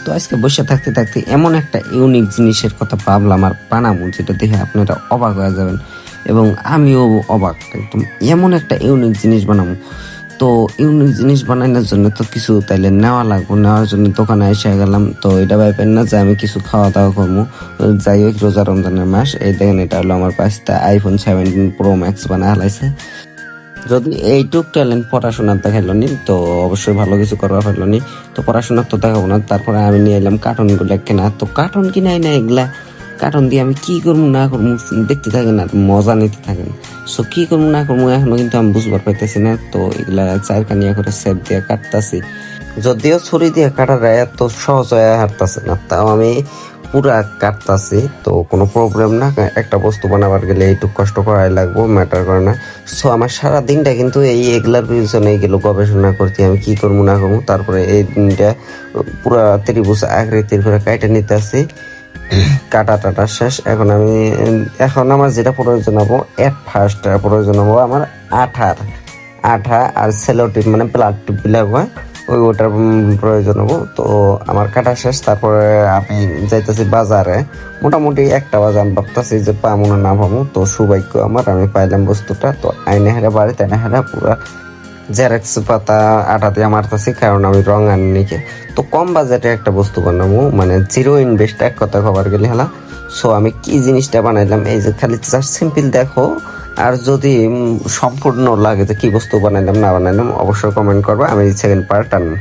তো আজকে বসে থাকতে থাকতে এমন একটা ইউনিক জিনিসের কথা ভাবলাম আর বানাবো, যেটা দেখে আপনারা অবাক হয়ে যাবেন এবং আমিও অবাক একদম। এমন একটা ইউনিক জিনিস বানাবো। তো ইউনিক জিনিস বানানোর জন্য তো কিছু তাইলে নেওয়া লাগবে, নেওয়ার জন্য দোকানে এসে গেলাম। তো এটা ভাইবেন না যে আমি কিছু খাওয়া দাওয়া করবো। যাই হোক, রোজা রমজানের মাস, এই দেখেন এটা হলো আমার পাশে আইফোন 17 প্রো ম্যাক্স বানা হালাইছে। যদি এইটুক ট্যালেন্ট পড়াশোনার দেখাইলো নি তো অবশ্যই ভালো কিছু করবা পারলো নি। তো পড়াশোনার তো দেখাবো না, তারপরে আমি নিয়ে এলাম কার্টুনগুলো কেনা। তো কার্টুন কিনাই না এগুলা, কার্টুন দিয়ে আমি কি করবো না করবো দেখতে থাকেন আর মজা নিতে থাকেন। সো কি করবো না করবো এখনো কিন্তু আমি বুঝবার পাইতেছি না। তো এগুলা চারকানিয়া করে সেট দিয়ে কাটতাছি, যদিও ছুরি দিয়ে কাটার এত সহজ হয়ে হারতাছে না, তাও আমি পুরা কাটতাছি। তো কোনো প্রবলেম না, একটা বস্তু বানাবার গেলে এইটুকু কষ্ট করাই লাগবো, ম্যাটার করে না। সো আমার সারা দিনটা কিন্তু এগুলার পিছনে গেল গবেষণা করতে, আমি কি করবো না করবো। তারপরে এই দিনটা পুরা ত্রিভুজ আকৃতির করে কাইটে নিতে আসি। কাটা টাটা শেষ। এখন আমার যেটা প্রয়োজন হবো, এট ফার্স্ট প্রয়োজন হবো আমার আঠা আর সেলোটিপ, মানে প্লাগ টিপ বিলাক হয়, ওটার প্রয়োজন হবো। তো আমার কাটা শেষ। তারপরে আমি যাইতেছি বাজারে। মোটামুটি একটা বাজে, আমি ভাবতেছি যে পামু না না পামু। তো সৌভাগ্য আমার, আমি পাইলাম বস্তুটা। তো আইনে হেরা বাড়িতে এনে হেরা পুরা জেরক্স পাতা আটা দিয়ে মারতেছি, কারণ আমি রং আনি নিকে। তো কম বাজেটে একটা বস্তু বানাবো, মানে জিরো ইনভেস্ট, এক কথা খবর গেলে হেলা। সো আমি কি জিনিসটা বানাইলাম, এই যে খালি জাস্ট সিম্পল দেখো। আর যদি সম্পূর্ণ লাগে যে কি বস্তু বানাইলাম না বানাইলাম, অবশ্যই কমেন্ট করবে, আমি সেকেন্ড পার্ট আনবো।